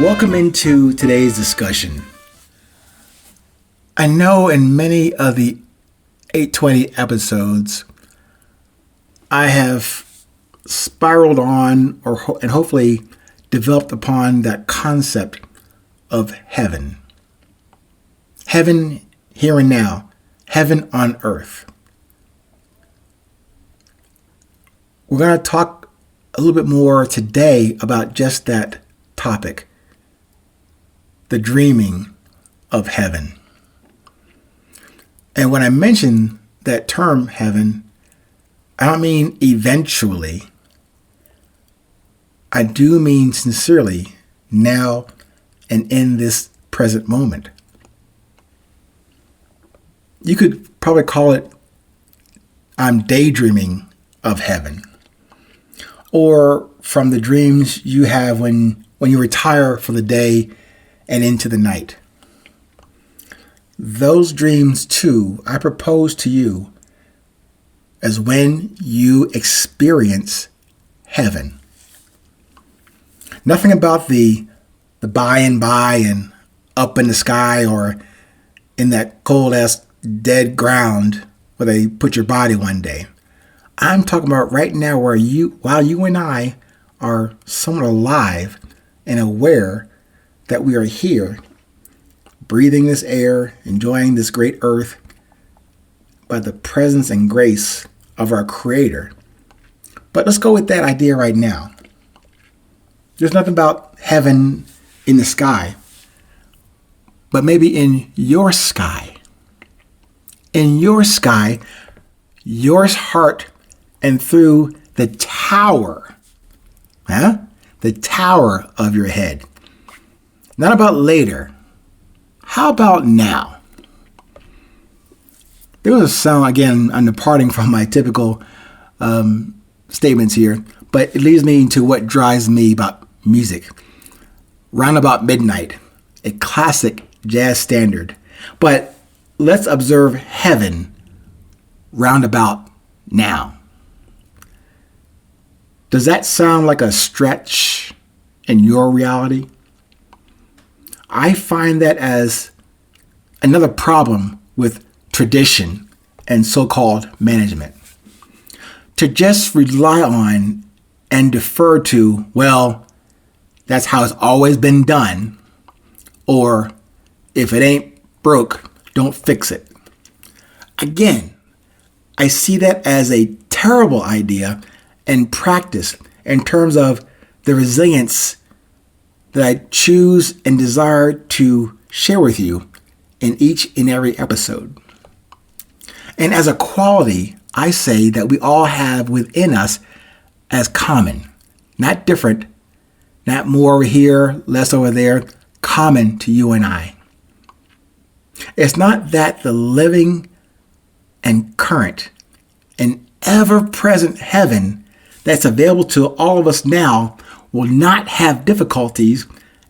Welcome into today's discussion. I know in many of the 820 episodes, I have spiraled on and hopefully developed upon that concept of heaven. Heaven here and now, heaven on earth. We're going to talk a little bit more today about just that topic, the dreaming of heaven. And when I mention that term heaven, I don't mean eventually. I do mean sincerely now and in this present moment. You could probably call it I'm daydreaming of heaven, or from the dreams you have when you retire for the day and into the night. Those dreams too, I propose to you as when you experience heaven. Nothing about the by and by and up in the sky or in that cold ass dead ground where they put your body one day. I'm talking about right now while you and I are somewhat alive and aware that we are here, breathing this air, enjoying this great earth by the presence and grace of our Creator. But let's go with that idea right now. There's nothing about heaven in the sky, but maybe in your sky. In your sky, your heart, and through the tower, the tower of your head. Not about later. How about now? There was a sound, again, I'm departing from my typical statements here, but it leads me to what drives me about music. Round about midnight, a classic jazz standard. But let's observe heaven round about now. Does that sound like a stretch in your reality? I find that as another problem with tradition and so-called management. To just rely on and defer to, well, that's how it's always been done, or if it ain't broke, don't fix it. Again, I see that as a terrible idea and practice in terms of the resilience that I choose and desire to share with you in each and every episode. And as a quality, I say that we all have within us as common, not different, not more over here, less over there, common to you and I. It's not that the living and current and ever-present heaven that's available to all of us now will not have difficulties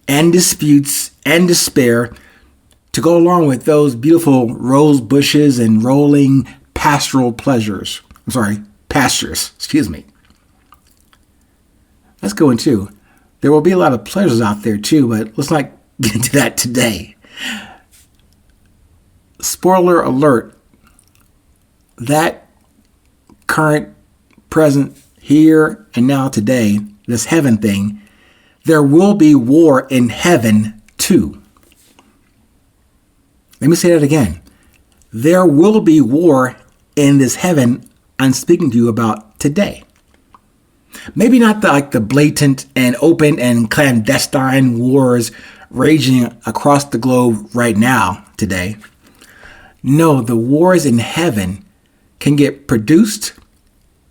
and disputes and despair to go along with those beautiful rose bushes and rolling pastures. Excuse me. Let's go into. There will be a lot of pleasures out there too, but let's not get into that today. Spoiler alert, that current, present, here and now today, this heaven thing, there will be war in heaven too. Let me say that again. There will be war in this heaven I'm speaking to you about today. Maybe not the blatant and open and clandestine wars raging across the globe right now today. No, the wars in heaven can get produced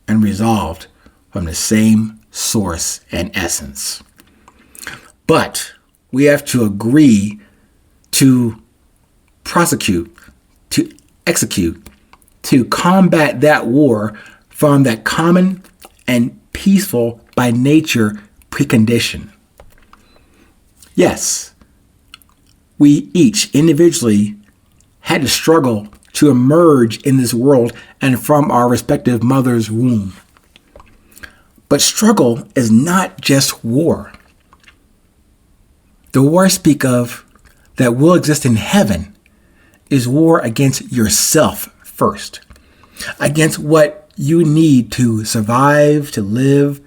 and resolved from the same source and essence. But we have to agree to prosecute, to execute, to combat that war from that common and peaceful by nature precondition. Yes, we each individually had to struggle to emerge in this world and from our respective mother's womb. But struggle is not just war. The war I speak of that will exist in heaven is war against yourself first, against what you need to survive, to live,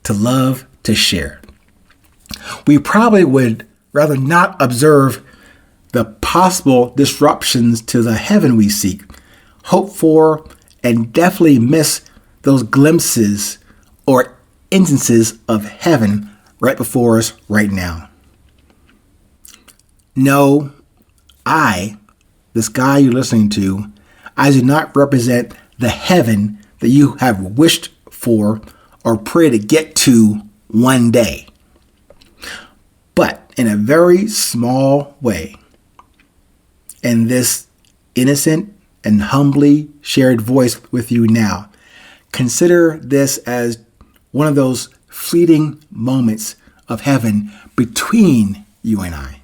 to love, to share. We probably would rather not observe the possible disruptions to the heaven we seek, hope for, and definitely miss those glimpses or instances of heaven right before us right now. No, this guy you're listening to, I do not represent the heaven that you have wished for or pray to get to one day. But in a very small way, in this innocent and humbly shared voice with you now, consider this as one of those fleeting moments of heaven between you and I.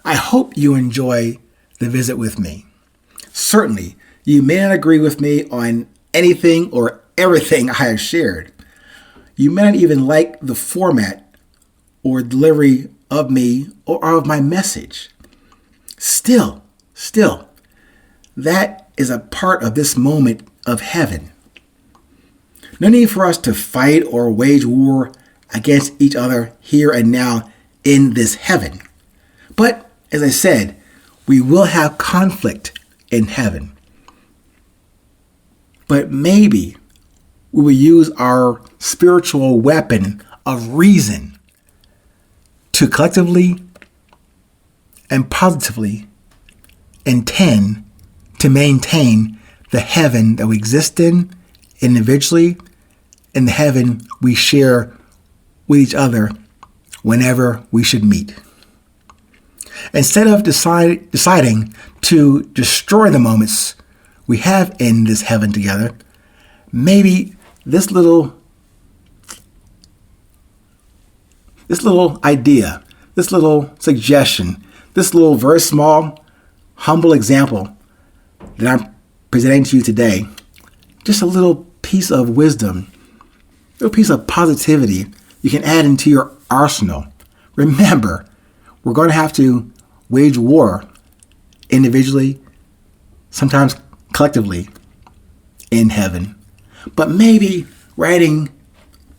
I hope you enjoy the visit with me. Certainly, you may not agree with me on anything or everything I have shared. You may not even like the format or delivery of me or of my message. Still, that is a part of this moment of heaven. No need for us to fight or wage war against each other here and now in this heaven. But, as I said, we will have conflict in heaven. But maybe we will use our spiritual weapon of reason to collectively and positively intend to maintain the heaven that we exist in individually and the heaven we share with each other whenever we should meet. Instead of deciding to destroy the moments we have in this heaven together, maybe this little idea, this little suggestion, this little very small, humble example that I'm presenting to you today, just a little piece of wisdom, a little piece of positivity you can add into your arsenal. Remember, we're going to have to wage war individually, sometimes collectively in heaven. But maybe writing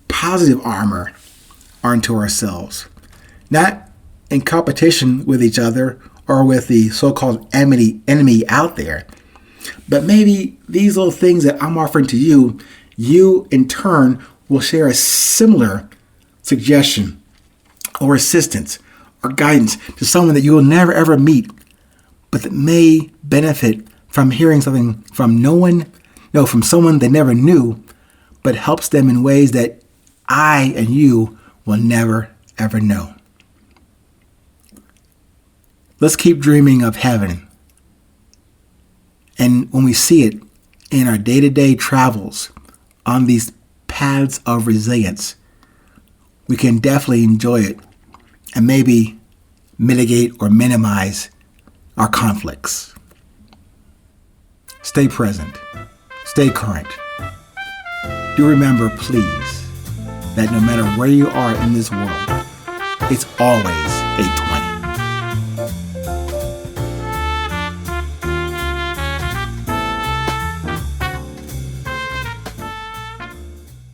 positive armor onto ourselves, not in competition with each other or with the so-called enemy out there. But maybe these little things that I'm offering to you, you in turn will share a similar suggestion or assistance or guidance to someone that you will never ever meet, but that may benefit from hearing something from from someone they never knew, but helps them in ways that I and you will never ever know. Let's keep dreaming of heaven. And when we see it in our day-to-day travels on these paths of resilience, we can definitely enjoy it and maybe mitigate or minimize our conflicts. Stay present. Stay current. Do remember, please, that no matter where you are in this world, it's always a